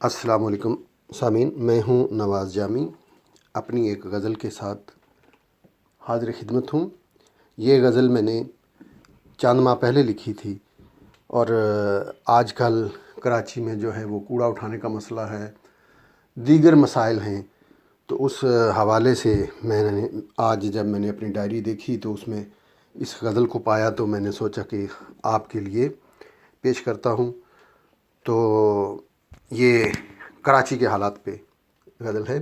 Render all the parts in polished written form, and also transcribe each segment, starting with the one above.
अस्सलाम वालेकुम सामीन, मैं हूँ नवाज़ जामी। अपनी एक गज़ल के साथ हाज़िर खिदमत हूँ। ये गज़ल मैंने चंद माह पहले लिखी थी और आजकल कराची में जो है वो कूड़ा उठाने का मसला है, दीगर मसाइल हैं। तो उस हवाले से मैंने आज जब मैंने अपनी डायरी देखी तो उसमें इस गज़ल को पाया, तो मैंने सोचा कि आपके लिए पेश करता हूँ। तो ये कराची के हालात पे गज़ल है।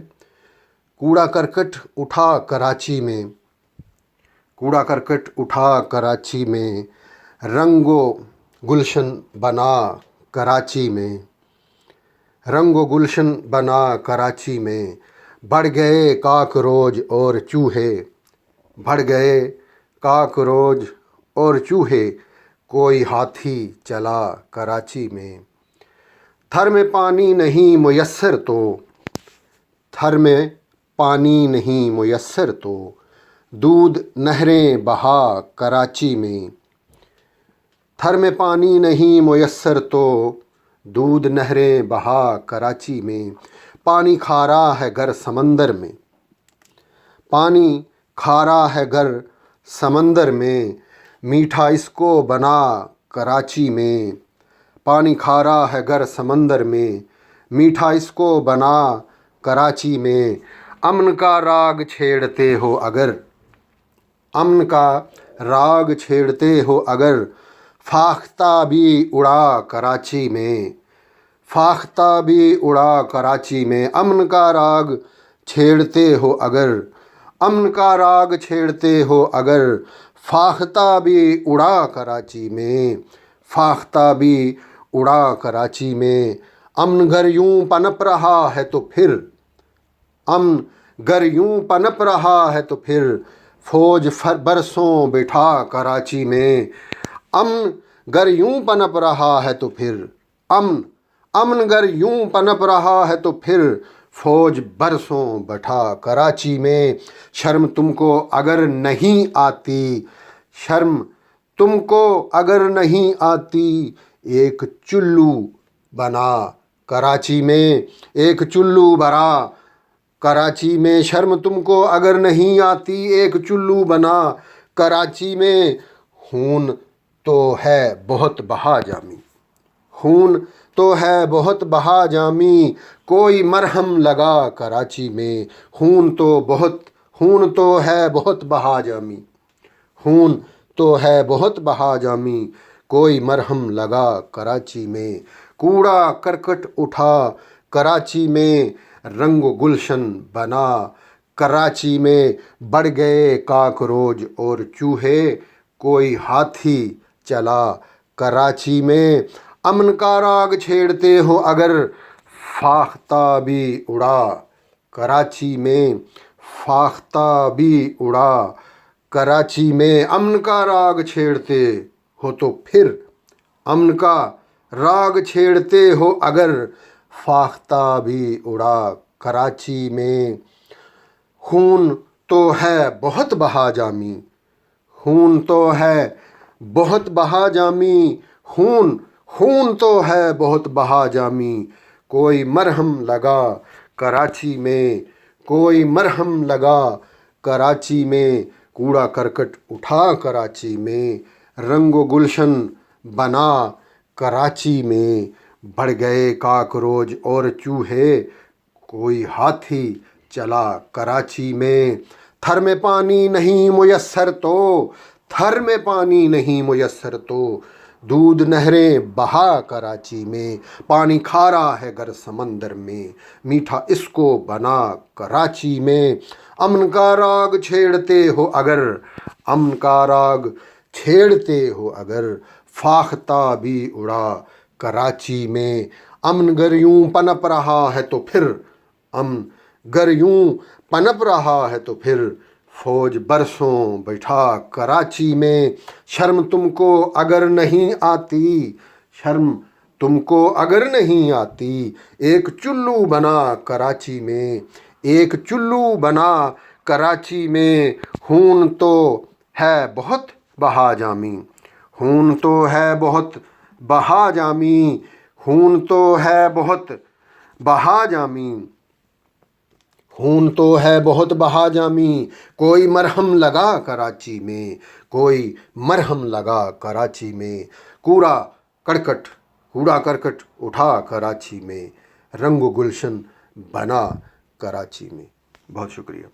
कूड़ा करकट उठा कराची में, कूड़ा करकट उठा कराची में, रंगो गुलशन बना कराची में, रंगो गुलशन बना कराची में। बढ़ गए काकरोच और चूहे, बढ़ गए काकरोच और चूहे, कोई हाथी चला कराची में। थर में पानी नहीं मुयस्सर तो, थर में पानी नहीं मुयस्सर तो, दूध नहरें बहा कराची में। थर में पानी नहीं मुयस्सर तो, दूध नहरें बहा कराची में। पानी खारा है गर समंदर में, पानी खारा है गर समंदर में, मीठा इसको बना कराची में। पानी खारा है गर समंदर में, मीठा इसको बना कराची में। अमन का राग छेड़ते हो अगर, अमन का राग छेड़ते हो अगर, फाख्ता भी उड़ा कराची में, फाख्ता भी उड़ा कराची में। अमन का राग छेड़ते हो अगर, अमन का राग छेड़ते हो अगर, फाख्ता भी उड़ा कराची में, फाख्ता भी उड़ा कराची में। अमन घर यूं पनप रहा है तो फिर, अमन घर यूं पनप रहा है तो फिर, फौज बरसों बिठा कराची में। अमन घर यूं पनप रहा है तो फिर, अमन अमन घर यूं पनप रहा है तो फिर, फौज बरसों बैठा कराची में। शर्म तुमको अगर नहीं आती, शर्म तुमको अगर नहीं आती, एक चुल्लू बना कराची में, एक चुल्लू भरा कराची में। शर्म तुमको अगर नहीं आती, एक चुल्लू बना कराची में। खून तो है बहुत बहा जामी, खून तो है बहुत बहा जामी, कोई मरहम लगा कराची में। खून तो है बहुत बहा जामी, खून तो है बहुत बहा जामी, कोई मरहम लगा कराची में। कूड़ा करकट उठा कराची में, रंगो गुलशन बना कराची में। बढ़ गए काकरोच और चूहे, कोई हाथी चला कराची में। अमन का राग छेड़ते हो अगर, फाख्ता भी उड़ा कराची में, फाख्ता भी उड़ा कराची में। अमन का राग छेड़ते हो तो फिर, अमन का राग छेड़ते हो अगर, फाख्ता भी उड़ा कराची में। खून तो है बहुत बहा जामी, खून तो है बहुत बहा जामी, खून खून तो है बहुत बहा जामी, कोई मरहम लगा कराची में, कोई मरहम लगा कराची में। कूड़ा करकट उठा कराची में, रंगो गुलशन बना कराची में। बढ़ गए काकरोच और चूहे, कोई हाथी चला कराची में। थर में पानी नहीं मुयस्सर तो, थर में पानी नहीं मुयस्सर तो, दूध नहरें बहा कराची में। पानी खारा है गर समंदर में, मीठा इसको बना कराची में। अमन का राग छेड़ते हो अगर, अमन का राग छेड़ते हो अगर, फाख्ता भी उड़ा कराची में। अमन गर यूं पनप रहा है तो फिर, अमन गर यूं पनप रहा है तो फिर, फौज बरसों बैठा कराची में। शर्म तुमको अगर नहीं आती, शर्म तुमको अगर नहीं आती, एक चुल्लू बना कराची में, एक चुल्लू बना कराची में। खून तो है बहुत बहा जामी, खून तो है बहुत बहा जामी, खून तो है बहुत बहा जामी, खून तो है बहुत बहा जामी, कोई मरहम लगा कराची में, कोई मरहम लगा कराची में, कूड़ा करकट उठा कराची में, रंग गुलशन बना कराची में। बहुत शुक्रिया।